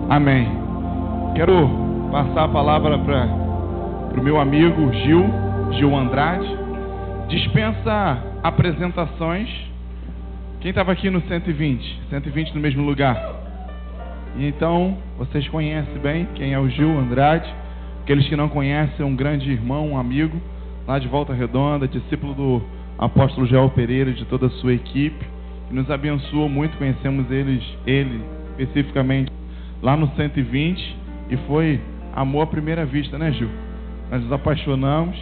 Amém. Quero passar a palavra para o meu amigo Gil Andrade. Dispensa apresentações. Quem estava aqui no 120? 120 no mesmo lugar. Então, vocês conhecem bem quem é o Gil Andrade. Aqueles que não conhecem, um grande irmão, um amigo, lá de Volta Redonda, discípulo do apóstolo Joel Pereira e de toda a sua equipe, que nos abençoou muito. Conhecemos ele especificamente lá no 120, e foi amor à primeira vista, né, Gil? Nós nos apaixonamos,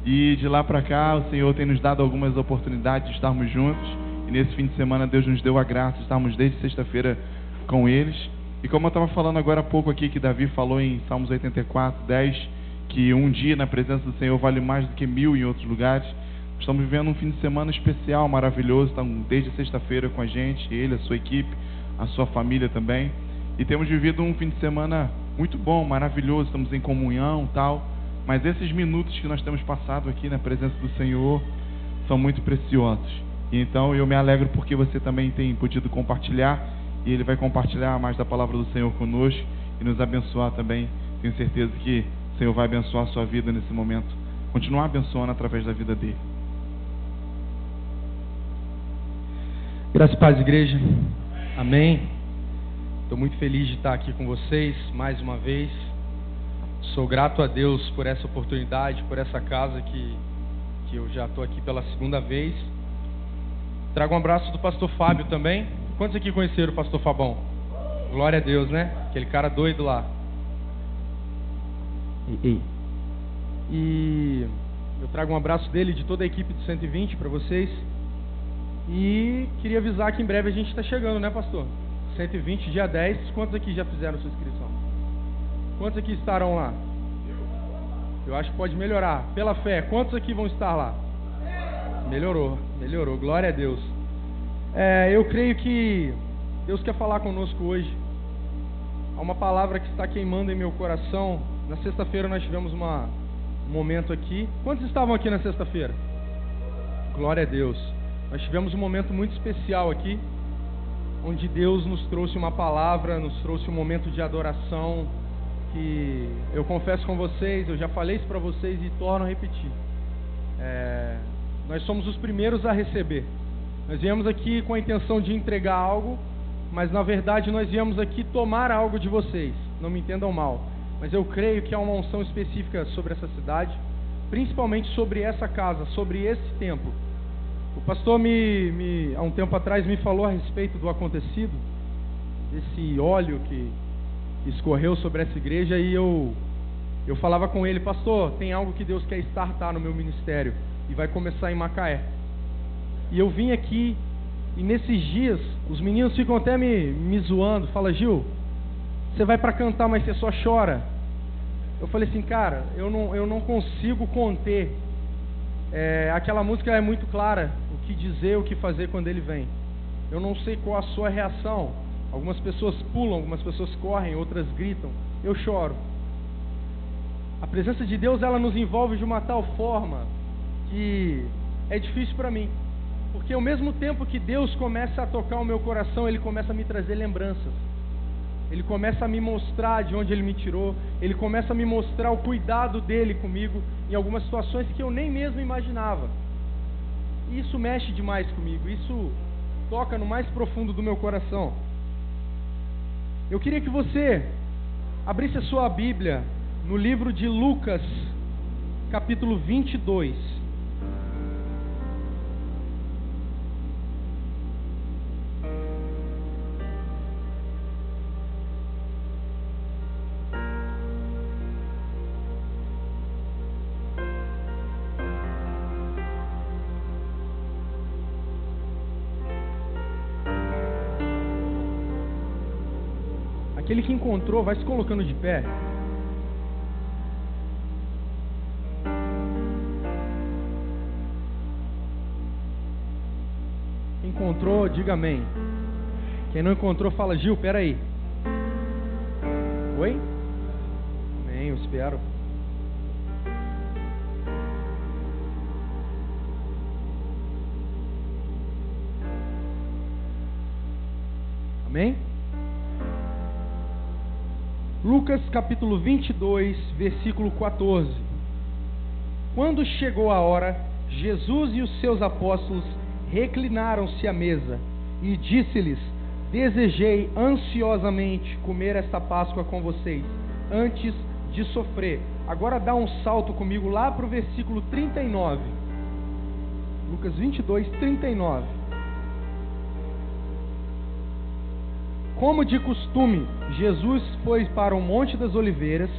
e de lá para cá o Senhor tem nos dado algumas oportunidades de estarmos juntos, e nesse fim de semana Deus nos deu a graça de estarmos desde sexta-feira com eles. E como eu estava falando agora há pouco aqui, que Davi falou em Salmos 84:10, que um dia na presença do Senhor vale mais do que 1000 em outros lugares. Estamos vivendo um fim de semana especial, maravilhoso. Estão desde sexta-feira com a gente, ele, a sua equipe, a sua família também. E temos vivido um fim de semana muito bom, maravilhoso. Estamos em comunhão e tal. Mas esses minutos que nós temos passado aqui na presença do Senhor são muito preciosos. E então eu me alegro porque você também tem podido compartilhar. E Ele vai compartilhar mais da palavra do Senhor conosco e nos abençoar também. Tenho certeza que o Senhor vai abençoar a sua vida nesse momento. Continuar abençoando através da vida dele. Graças e paz, igreja. Amém. Estou muito feliz de estar aqui com vocês mais uma vez. Sou grato a Deus por essa oportunidade, por essa casa que eu já estou aqui pela segunda vez. Trago um abraço do pastor Fábio também. Quantos aqui conheceram o pastor Fabão? Glória a Deus, né? Aquele cara doido lá. E eu trago um abraço dele e de toda a equipe do 120 para vocês. E queria avisar que em breve a gente está chegando, né, pastor? 120, dia 10. Quantos aqui já fizeram sua inscrição? Quantos aqui estarão lá? Eu acho que pode melhorar. Pela fé, quantos aqui vão estar lá? Melhorou. Glória a Deus. Eu creio que Deus quer falar conosco hoje. Há uma palavra que está queimando em meu coração. Na sexta-feira nós tivemos um momento aqui. Quantos estavam aqui na sexta-feira? Glória a Deus. Nós tivemos um momento muito especial aqui, onde Deus nos trouxe uma palavra, nos trouxe um momento de adoração, que eu confesso com vocês, eu já falei isso para vocês e torno a repetir. Nós somos os primeiros a receber. Nós viemos aqui com a intenção de entregar algo, mas na verdade nós viemos aqui tomar algo de vocês. Não me entendam mal, mas eu creio que há uma unção específica sobre essa cidade, principalmente sobre essa casa, sobre esse templo. O pastor há um tempo atrás me falou a respeito do acontecido, desse óleo que escorreu sobre essa igreja, e eu falava com ele: pastor, tem algo que Deus quer startar no meu ministério e vai começar em Macaé. E eu vim aqui, e nesses dias os meninos ficam até me zoando, fala: Gil, você vai para cantar, mas você só chora. Eu falei assim: cara, eu não consigo conter. Aquela música é muito clara, o que dizer, o que fazer quando ele vem. Eu não sei qual a sua reação. Algumas pessoas pulam, algumas pessoas correm, outras gritam. Eu choro. A presença de Deus, ela nos envolve de uma tal forma que é difícil para mim, porque ao mesmo tempo que Deus começa a tocar o meu coração, Ele começa a me trazer lembranças. Ele começa a me mostrar de onde Ele me tirou. Ele começa a me mostrar o cuidado dEle comigo em algumas situações que eu nem mesmo imaginava. E isso mexe demais comigo. Isso toca no mais profundo do meu coração. Eu queria que você abrisse a sua Bíblia no livro de Lucas, capítulo 22. Aquele que encontrou, vai se colocando de pé. Quem encontrou, diga amém. Quem não encontrou, fala: Gil, peraí. Oi? Amém, eu espero. Amém? Lucas capítulo 22, versículo 14. Quando chegou a hora, Jesus e os seus apóstolos reclinaram-se à mesa e disse-lhes: desejei ansiosamente comer esta Páscoa com vocês, antes de sofrer. Agora dá um salto comigo lá para o versículo 39. Lucas 22, 39. Como de costume, Jesus foi para o Monte das Oliveiras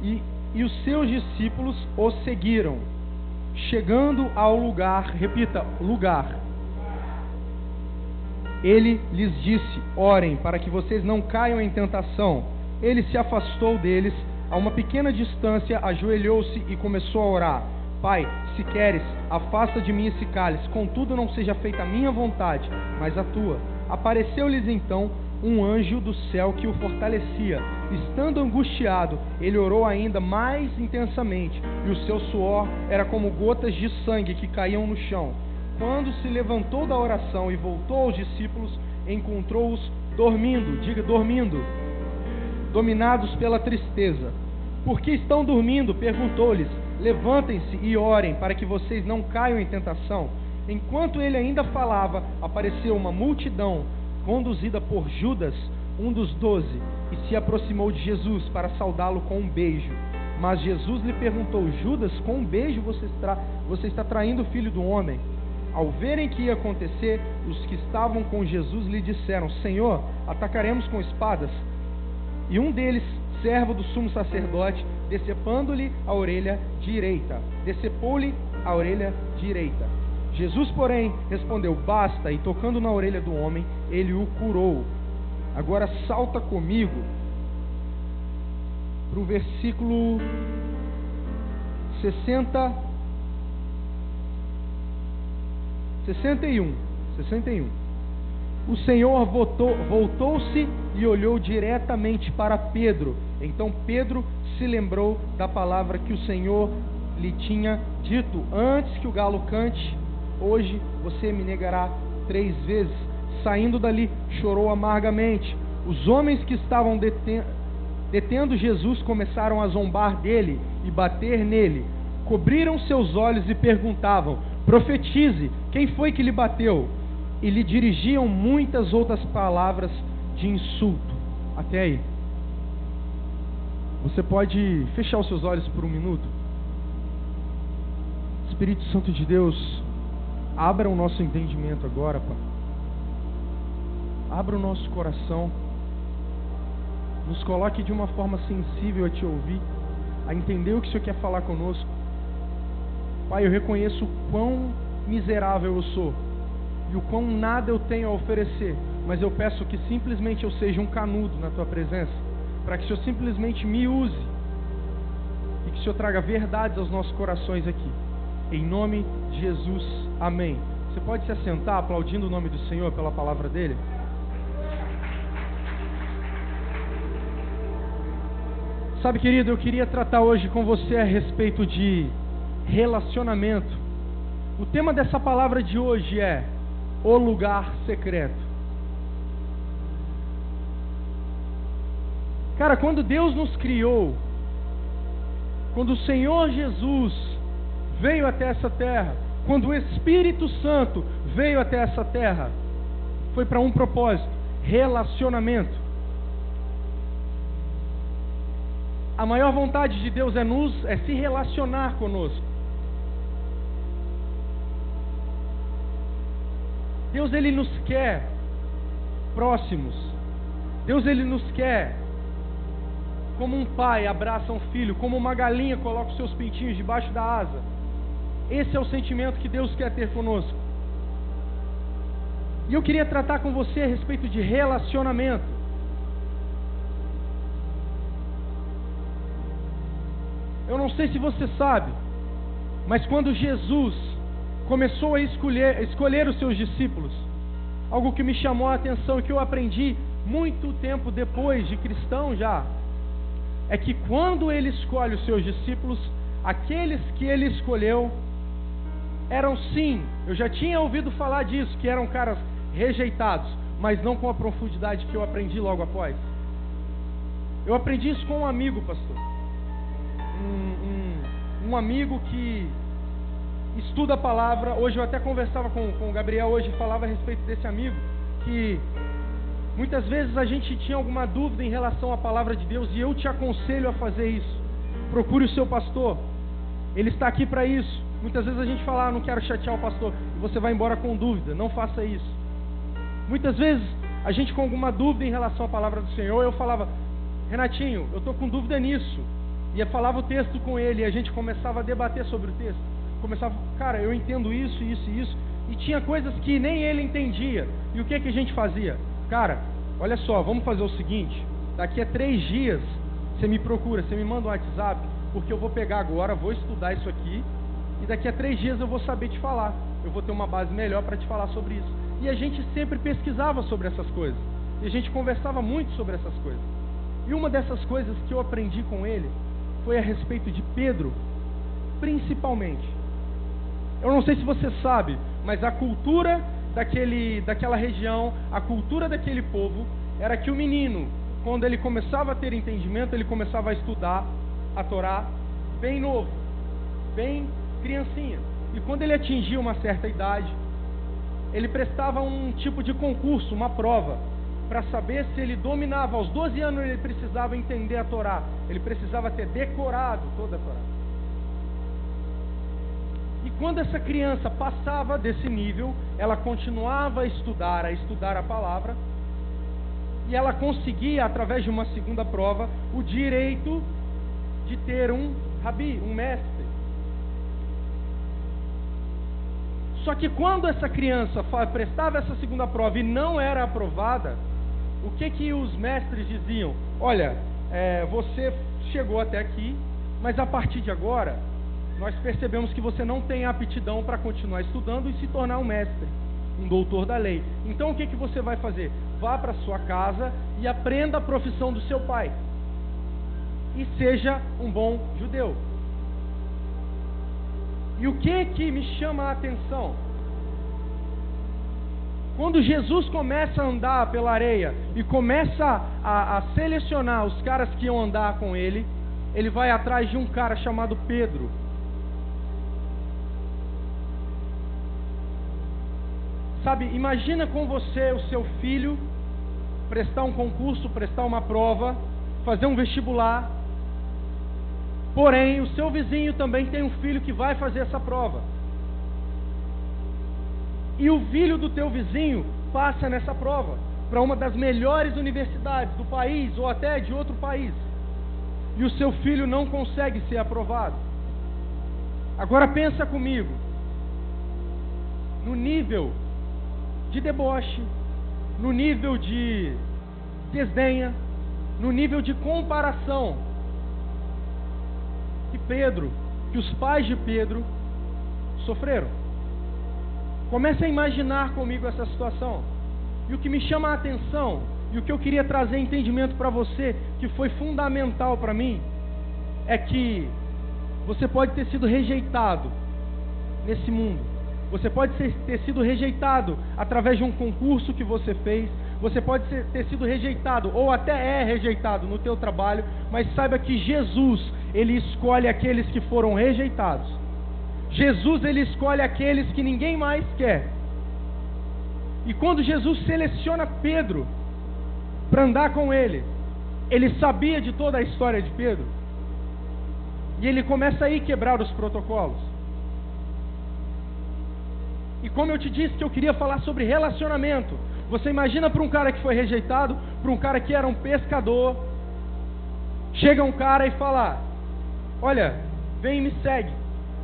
e os seus discípulos o seguiram. Chegando ao lugar, repita, lugar, ele lhes disse: orem para que vocês não caiam em tentação. Ele se afastou deles, a uma pequena distância, ajoelhou-se e começou a orar: Pai, se queres, afasta de mim esse cálice, contudo não seja feita a minha vontade, mas a tua. Apareceu-lhes então um anjo do céu que o fortalecia. Estando angustiado, ele orou ainda mais intensamente, e o seu suor era como gotas de sangue que caíam no chão. Quando se levantou da oração e voltou aos discípulos, encontrou-os dormindo, diga dormindo, dominados pela tristeza. Por que estão dormindo? Perguntou-lhes. Levantem-se e orem, para que vocês não caiam em tentação. Enquanto ele ainda falava, apareceu uma multidão, conduzida por Judas, um dos 12, e se aproximou de Jesus para saudá-lo com um beijo. Mas Jesus lhe perguntou: Judas, com um beijo você está traindo o Filho do Homem? Ao verem que ia acontecer, os que estavam com Jesus lhe disseram: Senhor, atacaremos com espadas? E um deles, servo do sumo sacerdote, decepou-lhe a orelha direita. Jesus, porém, respondeu: basta, e tocando na orelha do homem, ele o curou. Agora salta comigo para o versículo 61. O Senhor voltou-se e olhou diretamente para Pedro. Então Pedro se lembrou da palavra que o Senhor lhe tinha dito: antes que o galo cante, hoje você me negará 3 vezes. Saindo dali, chorou amargamente. Os homens que estavam detendo Jesus começaram a zombar dele e bater nele. Cobriram seus olhos e perguntavam: profetize, quem foi que lhe bateu? E lhe dirigiam muitas outras palavras de insulto. Até aí. Você pode fechar os seus olhos por um minuto? Espírito Santo de Deus, abra o nosso entendimento agora, Pai. Abra o nosso coração. Nos coloque de uma forma sensível a Te ouvir, a entender o que o Senhor quer falar conosco. Pai, eu reconheço o quão miserável eu sou e o quão nada eu tenho a oferecer, mas eu peço que simplesmente eu seja um canudo na Tua presença, para que o Senhor simplesmente me use e que o Senhor traga verdades aos nossos corações aqui. Em nome de Jesus, amém. Você pode se assentar aplaudindo o nome do Senhor pela palavra dEle? Sabe, querido, eu queria tratar hoje com você a respeito de relacionamento. O tema dessa palavra de hoje é o lugar secreto. Cara, quando Deus nos criou, quando o Senhor Jesus veio até essa terra, quando o Espírito Santo veio até essa terra, foi para um propósito: relacionamento. A maior vontade de Deus é se relacionar conosco. Deus, Ele nos quer próximos. Deus, Ele nos quer como um pai abraça um filho, como uma galinha coloca os seus pintinhos debaixo da asa. Esse é o sentimento que Deus quer ter conosco. E eu queria tratar com você a respeito de relacionamento. Eu não sei se você sabe, mas quando Jesus começou a escolher os seus discípulos, algo que me chamou a atenção e que eu aprendi muito tempo depois de cristão já, é que quando Ele escolhe os seus discípulos, aqueles que Ele escolheu eram, sim, eu já tinha ouvido falar disso, que eram caras rejeitados, mas não com a profundidade que eu aprendi logo após. Eu aprendi isso com um amigo, pastor. Um amigo que estuda a palavra. Hoje eu até conversava com o Gabriel hoje, falava a respeito desse amigo, que muitas vezes a gente tinha alguma dúvida em relação à palavra de Deus, e eu te aconselho a fazer isso. Procure o seu pastor, ele está aqui para isso. Muitas vezes a gente fala, não quero chatear o pastor, e você vai embora com dúvida. Não faça isso. Muitas vezes a gente com alguma dúvida em relação à palavra do Senhor, eu falava, Renatinho, eu estou com dúvida nisso. E eu falava o texto com ele, e a gente começava a debater sobre o texto. Começava, cara, eu entendo isso, isso e isso. E tinha coisas que nem ele entendia. E o que a gente fazia? Cara, olha só, vamos fazer o seguinte. Daqui a 3 dias, você me procura, você me manda um WhatsApp, porque eu vou pegar agora, vou estudar isso aqui, e daqui a 3 dias eu vou saber te falar. Eu vou ter uma base melhor para te falar sobre isso. E a gente sempre pesquisava sobre essas coisas. E a gente conversava muito sobre essas coisas. E uma dessas coisas que eu aprendi com ele foi a respeito de Pedro, principalmente. Eu não sei se você sabe, mas a cultura daquela região, a cultura daquele povo, era que o menino, quando ele começava a ter entendimento, ele começava a estudar a Torá bem novo, bem criancinha. E quando ele atingia uma certa idade, ele prestava um tipo de concurso, uma prova, para saber se ele dominava. Aos 12 anos ele precisava entender a Torá, ele precisava ter decorado toda a Torá. E quando essa criança passava desse nível, ela continuava a estudar a palavra, e ela conseguia, através de uma segunda prova, o direito de ter um rabi, um mestre. Só que quando essa criança prestava essa segunda prova e não era aprovada, o que os mestres diziam? Olha, você chegou até aqui, mas a partir de agora, nós percebemos que você não tem aptidão para continuar estudando e se tornar um mestre, um doutor da lei. Então o que você vai fazer? Vá para sua casa e aprenda a profissão do seu pai. E seja um bom judeu. E o que me chama a atenção? Quando Jesus começa a andar pela areia e começa a selecionar os caras que iam andar com ele, ele vai atrás de um cara chamado Pedro. Sabe, imagina com você o seu filho prestar um concurso, prestar uma prova, fazer um vestibular. Porém, o seu vizinho também tem um filho que vai fazer essa prova. E o filho do teu vizinho passa nessa prova para uma das melhores universidades do país ou até de outro país. E o seu filho não consegue ser aprovado. Agora pensa comigo, no nível de deboche, no nível de desdenha, no nível de comparação que os pais de Pedro sofreram. Comece a imaginar comigo essa situação. E o que me chama a atenção, e o que eu queria trazer entendimento para você, que foi fundamental para mim, é que você pode ter sido rejeitado nesse mundo. Você pode ter sido rejeitado através de um concurso que você fez. Você pode ter sido rejeitado, ou até é rejeitado no teu trabalho, mas saiba que Jesus, Ele escolhe aqueles que foram rejeitados. Jesus, Ele escolhe aqueles que ninguém mais quer. E quando Jesus seleciona Pedro para andar com Ele, Ele sabia de toda a história de Pedro. E Ele começa aí a quebrar os protocolos. E como eu te disse que eu queria falar sobre relacionamento, você imagina para um cara que foi rejeitado, para um cara que era um pescador, chega um cara e fala, olha, vem e me segue.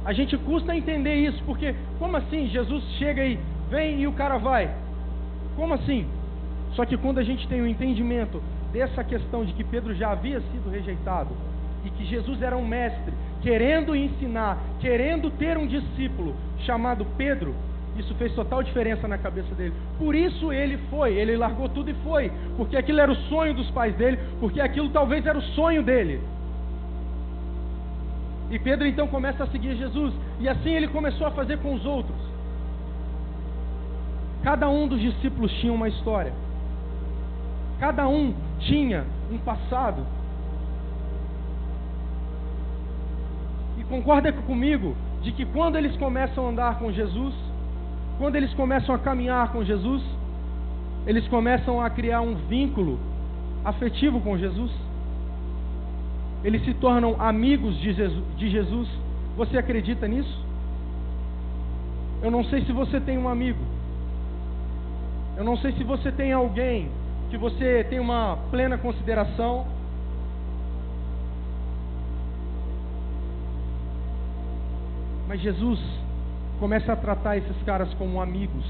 A gente custa entender isso, porque como assim Jesus chega e vem e o cara vai? Como assim? Só que quando a gente tem o entendimento dessa questão de que Pedro já havia sido rejeitado, e que Jesus era um mestre, querendo ensinar, querendo ter um discípulo chamado Pedro, isso fez total diferença na cabeça dele. Por isso ele largou tudo e foi, porque aquilo era o sonho dos pais dele, porque aquilo talvez era o sonho dele. E Pedro então começa a seguir Jesus, e assim ele começou a fazer com os outros. Cada um dos discípulos tinha uma história, cada um tinha um passado, concorda comigo de que quando eles começam a andar com Jesus, quando eles começam a caminhar com Jesus, eles começam a criar um vínculo afetivo com Jesus? Eles se tornam amigos de Jesus. Você acredita nisso? Eu não sei se você tem um amigo. Eu não sei se você tem alguém que você tem uma plena consideração. Mas Jesus começa a tratar esses caras como amigos.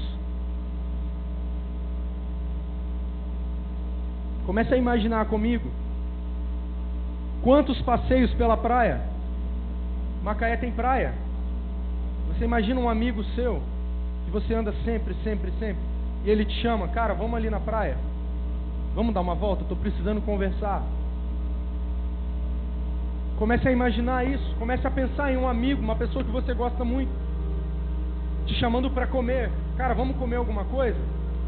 Começa a imaginar comigo quantos passeios pela praia. Macaé tem praia. Você imagina um amigo seu que você anda sempre, e ele te chama: cara, vamos ali na praia, vamos dar uma volta, estou precisando conversar. Comece a imaginar isso. Comece a pensar em um amigo, uma pessoa que você gosta muito, te chamando para comer. Cara, vamos comer alguma coisa?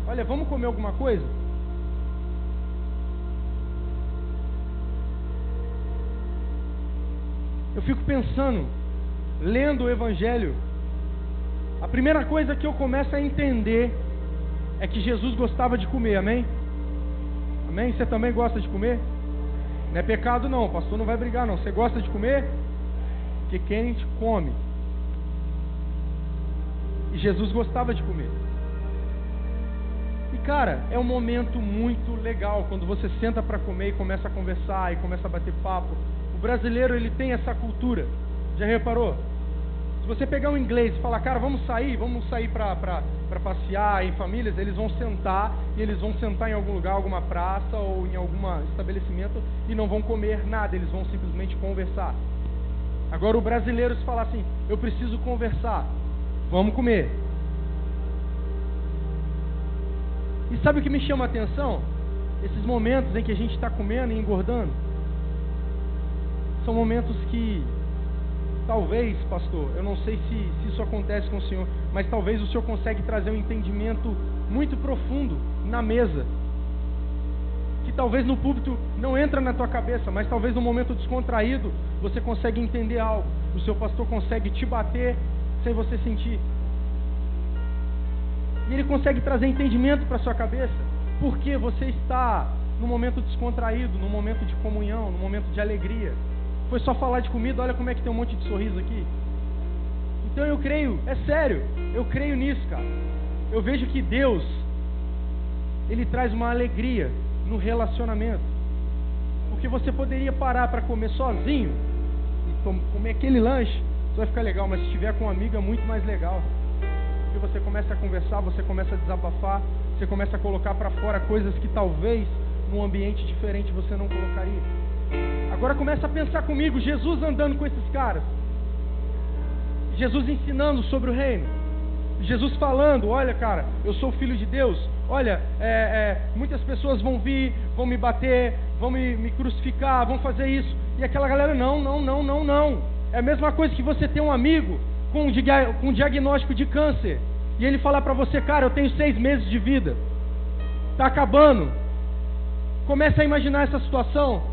Olha, vamos comer alguma coisa? Eu fico pensando, lendo o Evangelho, a primeira coisa que eu começo a entender é que Jesus gostava de comer, amém? Amém? Você também gosta de comer? Não é pecado não, o pastor não vai brigar não. Você gosta de comer? Porque quem come. E Jesus gostava de comer. E cara, é um momento muito legal quando você senta para comer e começa a conversar e começa a bater papo. O brasileiro, ele tem essa cultura. Já reparou? Se você pegar um inglês e falar: cara, vamos sair para passear em famílias, eles vão sentar, e eles vão sentar em algum lugar, alguma praça ou em algum estabelecimento, e não vão comer nada, eles vão simplesmente conversar. Agora o brasileiro, se falar assim: eu preciso conversar, vamos comer. E sabe o que me chama a atenção? Esses momentos em que a gente está comendo e engordando, são momentos que talvez, pastor, eu não sei se isso acontece com o senhor, mas talvez o senhor consegue trazer um entendimento muito profundo na mesa, que talvez no púlpito não entra na tua cabeça, mas talvez no momento descontraído você consegue entender algo. O seu pastor consegue te bater sem você sentir, e ele consegue trazer entendimento para sua cabeça, porque você está num momento descontraído, num momento de comunhão, num momento de alegria. Foi só falar de comida, olha como é que tem um monte de sorriso aqui. Então eu creio, é sério, eu creio nisso, cara. Eu vejo que Deus, Ele traz uma alegria no relacionamento. Porque você poderia parar para comer sozinho e comer aquele lanche, isso vai ficar legal, mas se estiver com um amigo é muito mais legal. Porque você começa a conversar, você começa a desabafar, você começa a colocar para fora coisas que talvez num ambiente diferente você não colocaria. Agora começa a pensar comigo, Jesus andando com esses caras, Jesus ensinando sobre o reino, Jesus falando: olha cara, eu sou o filho de Deus, olha, muitas pessoas vão vir, vão me bater, vão me crucificar, vão fazer isso. E aquela galera: não. É a mesma coisa que você ter um amigo com um diagnóstico de câncer, e ele falar para você: cara, eu tenho 6 meses de vida, está acabando. Começa a imaginar essa situação.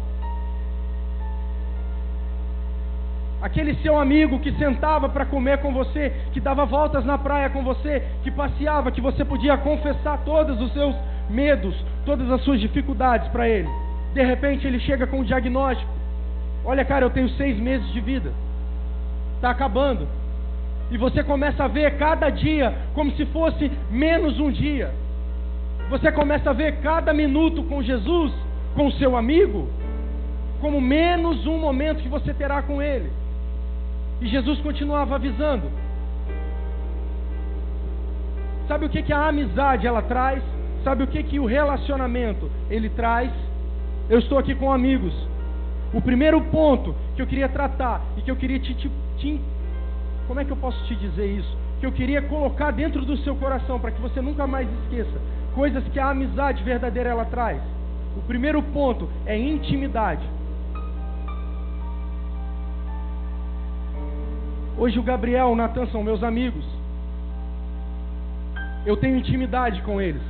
Aquele seu amigo que sentava para comer com você, que dava voltas na praia com você, que passeava, que você podia confessar todos os seus medos, todas as suas dificuldades para ele. De repente ele chega com um diagnóstico: olha cara, eu tenho 6 meses de vida, está acabando. E você começa a ver cada dia como se fosse menos um dia. Você começa a ver cada minuto com Jesus, com o seu amigo, como menos um momento que você terá com ele. E Jesus continuava avisando. Sabe o que a amizade ela traz? Sabe o que o relacionamento ele traz? Eu estou aqui com amigos. O primeiro ponto que eu queria tratar e que eu queria como é que eu posso te dizer isso? Que eu queria colocar dentro do seu coração para que você nunca mais esqueça coisas que a amizade verdadeira ela traz. O primeiro ponto é intimidade. Hoje o Gabriel, o Natan são meus amigos. Eu tenho intimidade com eles.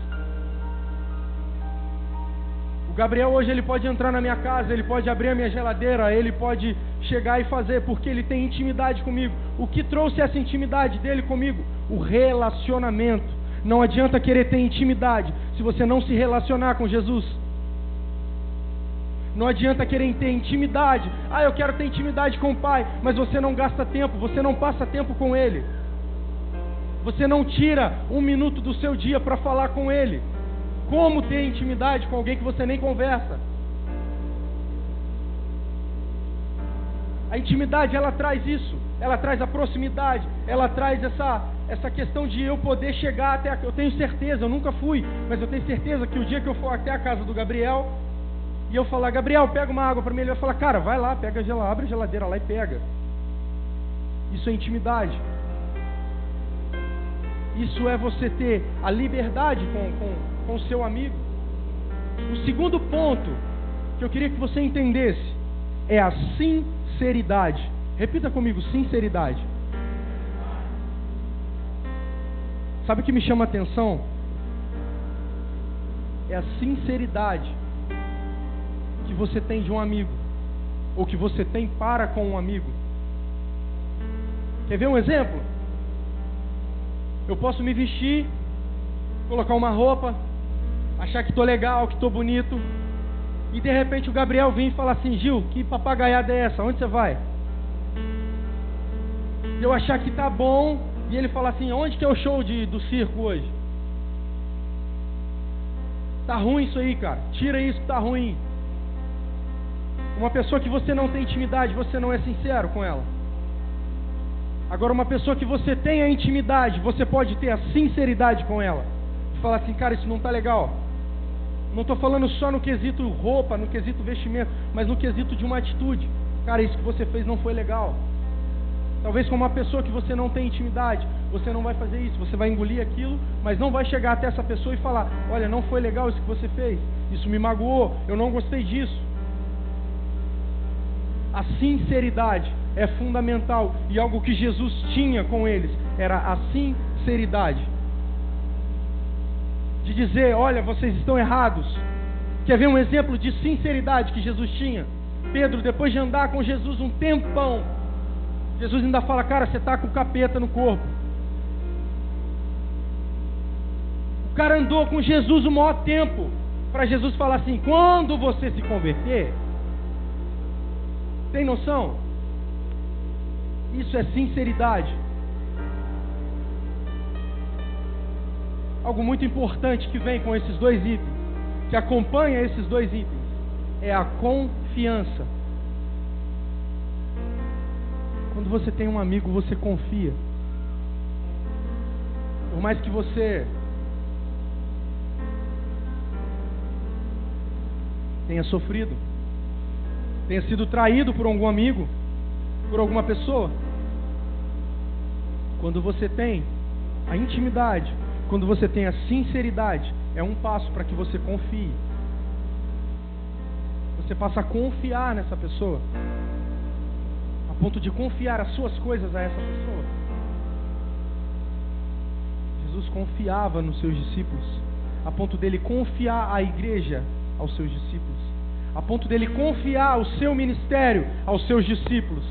O Gabriel hoje ele pode entrar na minha casa, ele pode abrir a minha geladeira, ele pode chegar e fazer, porque ele tem intimidade comigo. O que trouxe essa intimidade dele comigo? O relacionamento. Não adianta querer ter intimidade se você não se relacionar com Jesus. Não adianta querer ter intimidade. Eu quero ter intimidade com o Pai, mas você não gasta tempo, você não passa tempo com Ele. Você não tira 1 minuto do seu dia para falar com Ele. Como ter intimidade com alguém que você nem conversa? A intimidade, ela traz isso. Ela traz a proximidade. Ela traz essa questão de eu poder chegar até... Eu tenho certeza, eu nunca fui, mas eu tenho certeza que o dia que eu for até a casa do Gabriel e eu falar, Gabriel, pega uma água para mim, ele vai falar, cara, vai lá, abre a geladeira lá e pega. Isso é intimidade. Isso é você ter a liberdade com o seu amigo. O segundo ponto que eu queria que você entendesse é a sinceridade. Repita comigo, sinceridade. Sabe o que me chama a atenção? É a sinceridade que você tem de um amigo, ou que você tem para com um amigo. Quer ver um exemplo? Eu posso me vestir, colocar uma roupa, achar que estou legal, que estou bonito, e de repente o Gabriel vem e fala assim, Gil, que papagaiada é essa? Onde você vai? Eu achar que tá bom, e ele fala assim, onde que é o show do circo hoje? Tá ruim isso aí, cara, tira isso que tá ruim. Uma pessoa que você não tem intimidade, você não é sincero com ela. Agora, uma pessoa que você tem a intimidade, você pode ter a sinceridade com ela. Falar assim, cara, isso não está legal. Não estou falando só no quesito roupa, no quesito vestimento, mas no quesito de uma atitude. Cara, isso que você fez não foi legal. Talvez com uma pessoa que você não tem intimidade, você não vai fazer isso, você vai engolir aquilo, mas não vai chegar até essa pessoa e falar, olha, não foi legal isso que você fez, isso me magoou, eu não gostei disso. A sinceridade é fundamental, e algo que Jesus tinha com eles era a sinceridade de dizer, olha, vocês estão errados. Quer ver um exemplo de sinceridade que Jesus tinha? Pedro, depois de andar com Jesus um tempão, Jesus ainda fala, cara, você está com o capeta no corpo. O cara andou com Jesus o maior tempo, para Jesus falar assim, quando você se converter, tem noção? Isso é sinceridade. Algo muito importante que vem com esses dois itens, que acompanha esses dois itens, é a confiança. Quando você tem um amigo, você confia. Por mais que você tenha sofrido, tenha sido traído por algum amigo, por alguma pessoa, quando você tem a intimidade, quando você tem a sinceridade, é um passo para que você confie. Você passa a confiar nessa pessoa, a ponto de confiar as suas coisas a essa pessoa. Jesus confiava nos seus discípulos, a ponto dele confiar a igreja aos seus discípulos, a ponto dele confiar o seu ministério aos seus discípulos.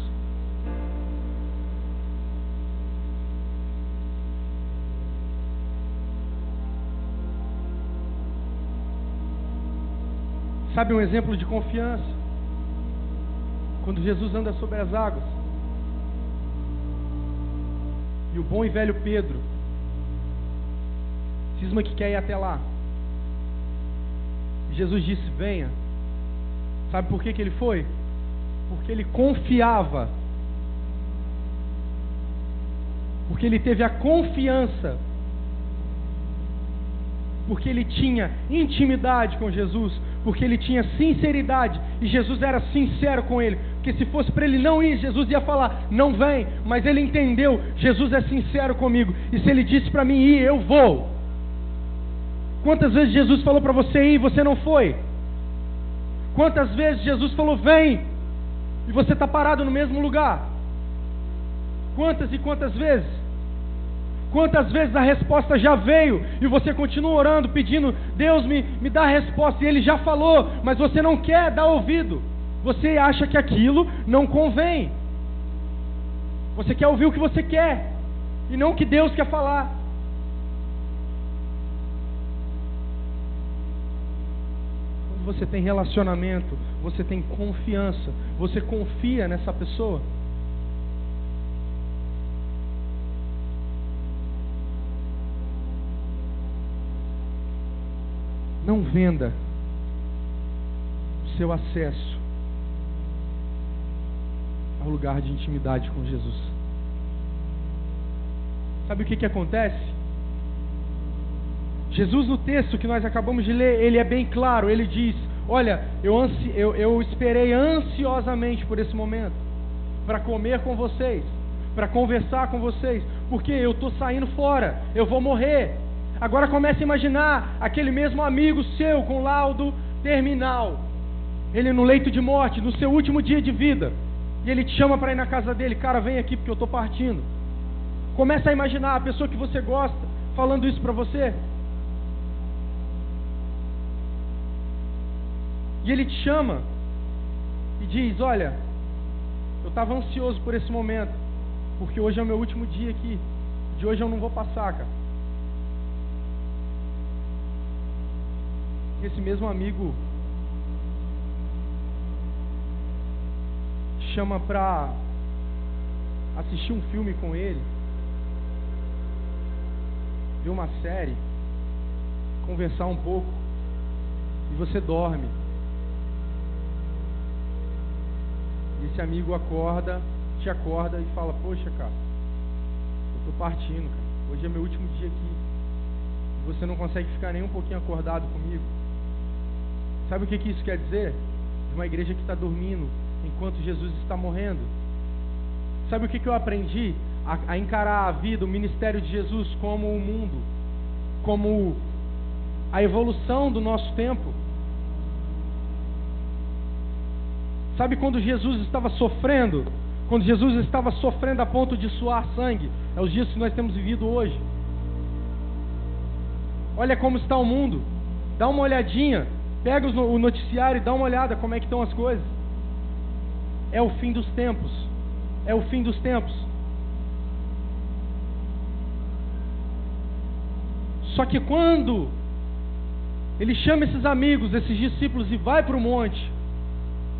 Sabe um exemplo de confiança? Quando Jesus anda sobre as águas, e o bom e velho Pedro cisma que quer ir até lá, e Jesus disse, venha. Sabe por que ele foi? Porque ele confiava. Porque ele teve a confiança. Porque ele tinha intimidade com Jesus. Porque ele tinha sinceridade. E Jesus era sincero com ele. Porque se fosse para ele não ir, Jesus ia falar, não vem. Mas ele entendeu, Jesus é sincero comigo. E se ele disse para mim ir, eu vou. Quantas vezes Jesus falou para você ir e você não foi? Quantas vezes Jesus falou, vem, e você está parado no mesmo lugar? Quantas e quantas vezes? Quantas vezes a resposta já veio, e você continua orando, pedindo, Deus me dá a resposta, e Ele já falou, mas você não quer dar ouvido. Você acha que aquilo não convém. Você quer ouvir o que você quer e não o que Deus quer falar. Quando você tem relacionamento, você tem confiança, você confia nessa pessoa. Não venda o seu acesso ao lugar de intimidade com Jesus. Sabe o que acontece? Jesus, no texto que nós acabamos de ler, ele é bem claro. Ele diz: olha, eu esperei ansiosamente por esse momento, para comer com vocês, para conversar com vocês, porque eu estou saindo fora, eu vou morrer. Agora comece a imaginar aquele mesmo amigo seu com laudo terminal, ele no leito de morte, no seu último dia de vida, e ele te chama para ir na casa dele: cara, vem aqui porque eu estou partindo. Começa a imaginar a pessoa que você gosta falando isso para você. E ele te chama e diz: olha, eu estava ansioso por esse momento, porque hoje é o meu último dia aqui, de hoje eu não vou passar, cara. Esse mesmo amigo chama para assistir um filme com ele, ver uma série, conversar um pouco, e você dorme. E esse amigo te acorda e fala: poxa, cara, eu tô partindo, cara. Hoje é meu último dia aqui. E você não consegue ficar nem um pouquinho acordado comigo. Sabe o que isso quer dizer? De uma igreja que está dormindo enquanto Jesus está morrendo. Sabe o que eu aprendi? A encarar a vida, o ministério de Jesus como o mundo, como a evolução do nosso tempo. Sabe quando Jesus estava sofrendo? Quando Jesus estava sofrendo a ponto de suar sangue. É os dias que nós temos vivido hoje. Olha como está o mundo. Dá uma olhadinha. Pega o noticiário e dá uma olhada como é que estão as coisas. É o fim dos tempos. É o fim dos tempos. Só que quando ele chama esses amigos, esses discípulos, e vai para o monte,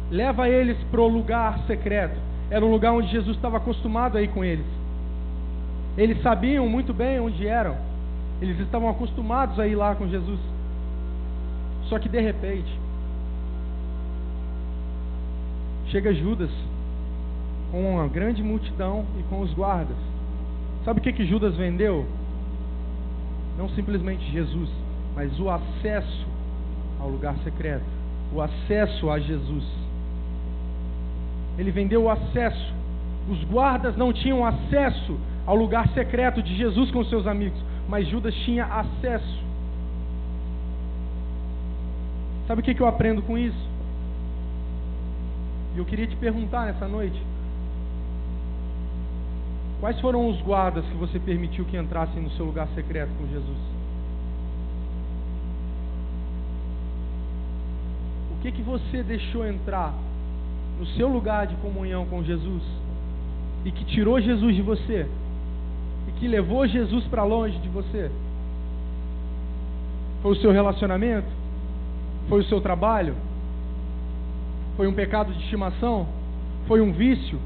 leva eles para o lugar secreto. Era um lugar onde Jesus estava acostumado a ir com eles. Eles sabiam muito bem onde eram. Eles estavam acostumados a ir lá com Jesus. Só que de repente chega Judas com uma grande multidão e com os guardas. Sabe o que Judas vendeu? Não simplesmente Jesus, mas o acesso ao lugar secreto, o acesso a Jesus. Ele vendeu o acesso. Os guardas não tinham acesso ao lugar secreto de Jesus com seus amigos, mas Judas tinha acesso. Sabe o que eu aprendo com isso? E eu queria te perguntar nessa noite: quais foram os guardas que você permitiu que entrassem no seu lugar secreto com Jesus? O que você deixou entrar no seu lugar de comunhão com Jesus e que tirou Jesus de você e que levou Jesus para longe de você? Foi o seu relacionamento? Foi o seu trabalho? Foi um pecado de estimação? Foi um vício?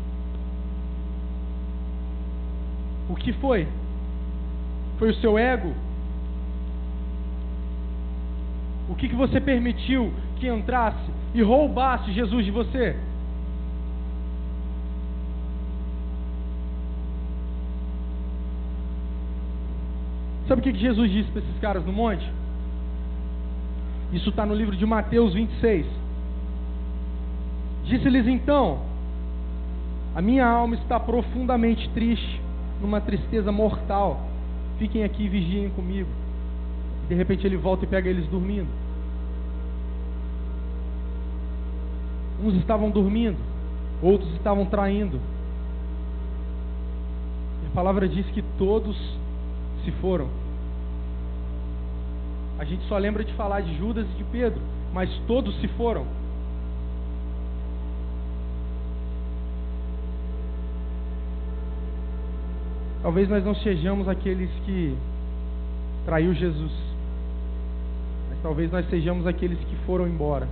O que foi? Foi o seu ego? O que você permitiu que entrasse e roubasse Jesus de você? Sabe o que Jesus disse para esses caras no monte? Isso está no livro de Mateus 26. Disse-lhes então: a minha alma está profundamente triste, numa tristeza mortal. Fiquem aqui e vigiem comigo. E de repente ele volta e pega eles dormindo. Uns estavam dormindo, outros estavam traindo. E a palavra diz que todos se foram. A gente só lembra de falar de Judas e de Pedro, mas todos se foram. Talvez nós não sejamos aqueles que traiu Jesus, mas talvez nós sejamos aqueles que foram embora.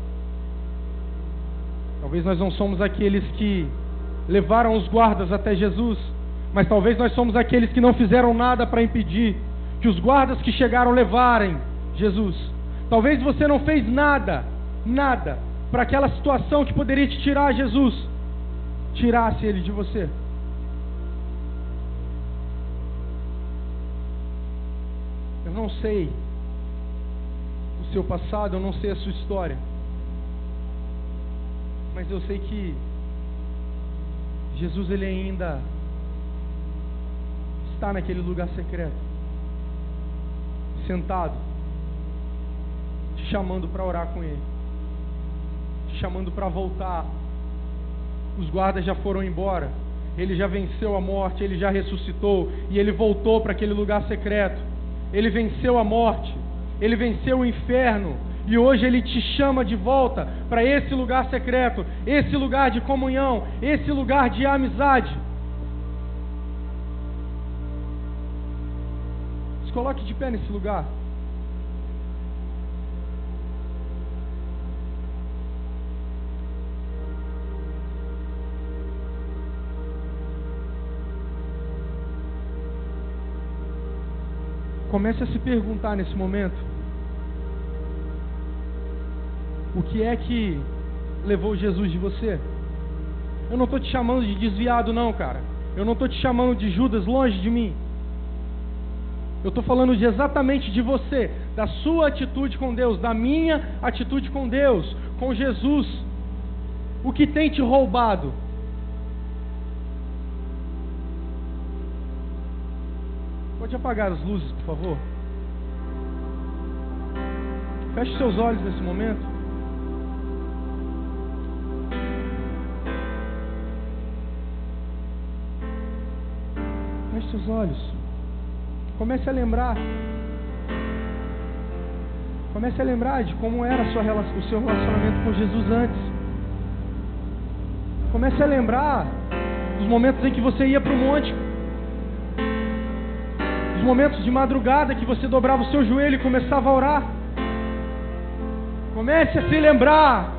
Talvez nós não somos aqueles que levaram os guardas até Jesus, mas talvez nós somos aqueles que não fizeram nada para impedir que os guardas que chegaram levarem Jesus. Talvez você não fez nada para aquela situação que poderia te tirar Jesus, tirasse ele de você. Eu não sei o seu passado, eu não sei a sua história, mas eu sei que Jesus, ele ainda está naquele lugar secreto, sentado, te chamando para orar com ele, te chamando para voltar. Os guardas já foram embora, ele já venceu a morte, ele já ressuscitou, e ele voltou para aquele lugar secreto. Ele venceu a morte, ele venceu o inferno, e hoje ele te chama de volta para esse lugar secreto, esse lugar de comunhão, esse lugar de amizade. Se coloque de pé nesse lugar. Comece a se perguntar nesse momento: o que é que levou Jesus de você? Eu não estou te chamando de desviado não, cara. Eu não estou te chamando de Judas longe de mim. Eu estou falando exatamente de você, da sua atitude com Deus, da minha atitude com Deus, com Jesus. O que tem te roubado? Pode apagar as luzes, por favor? Feche seus olhos nesse momento. Feche seus olhos. Comece a lembrar. Comece a lembrar de como era o seu relacionamento com Jesus antes. Comece a lembrar dos momentos em que você ia para o monte. Os momentos de madrugada que você dobrava o seu joelho e começava a orar. Comece a se lembrar.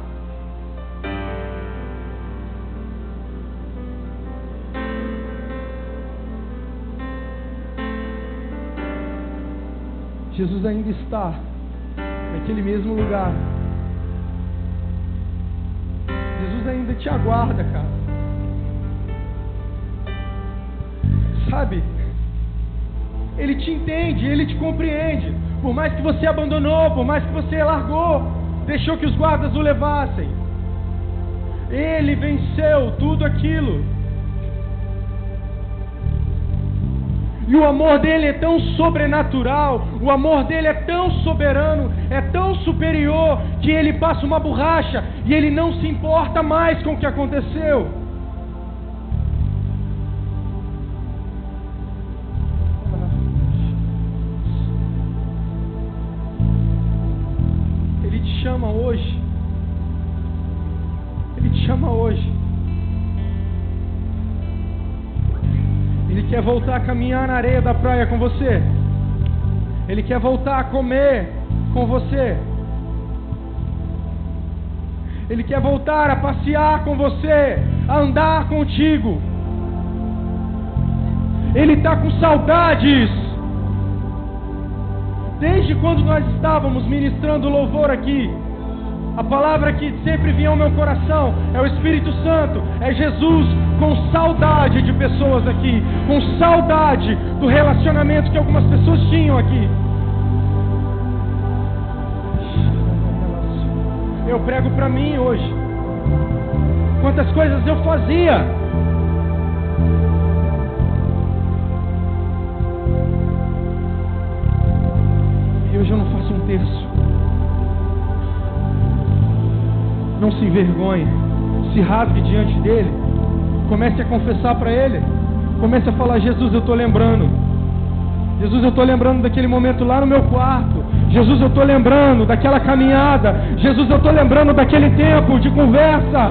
Jesus ainda está naquele mesmo lugar. Jesus ainda te aguarda, cara. Sabe? Ele te entende, Ele te compreende. Por mais que você abandonou, por mais que você largou, deixou que os guardas o levassem, Ele venceu tudo aquilo. E o amor dele é tão sobrenatural, o amor dele é tão soberano, é tão superior, que ele passa uma borracha e ele não se importa mais com o que aconteceu. Chama hoje. Ele te chama hoje. Ele quer voltar a caminhar na areia da praia com você. Ele quer voltar a comer com você. Ele quer voltar a passear com você, a andar contigo. Ele está com saudades. Desde quando nós estávamos ministrando louvor aqui, a palavra que sempre vinha ao meu coração é o Espírito Santo, é Jesus com saudade de pessoas aqui, com saudade do relacionamento que algumas pessoas tinham aqui. Eu prego para mim hoje. Quantas coisas eu fazia. E hoje eu não faço um terço. Não se envergonhe. Se rasgue diante dele. Comece a confessar para ele. Comece a falar: Jesus, eu estou lembrando. Jesus, eu estou lembrando daquele momento lá no meu quarto. Jesus, eu estou lembrando daquela caminhada. Jesus, eu estou lembrando daquele tempo de conversa.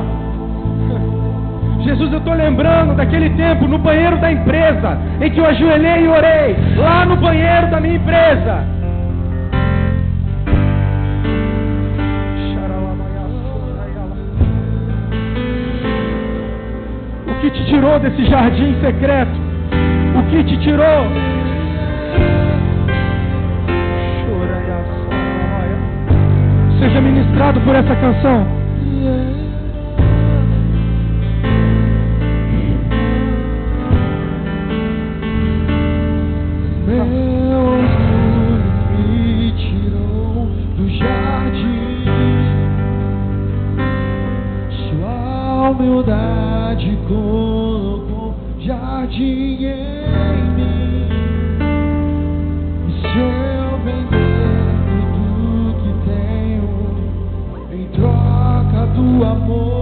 Jesus, eu estou lembrando daquele tempo no banheiro da empresa, em que eu ajoelhei e orei, lá no banheiro da minha empresa. O que te tirou desse jardim secreto? O que te tirou? Seja ministrado por essa canção. Meu orgulho me tirou do jardim, sua humildade colocou jardim em mim. E se eu vender tudo que tenho em troca do amor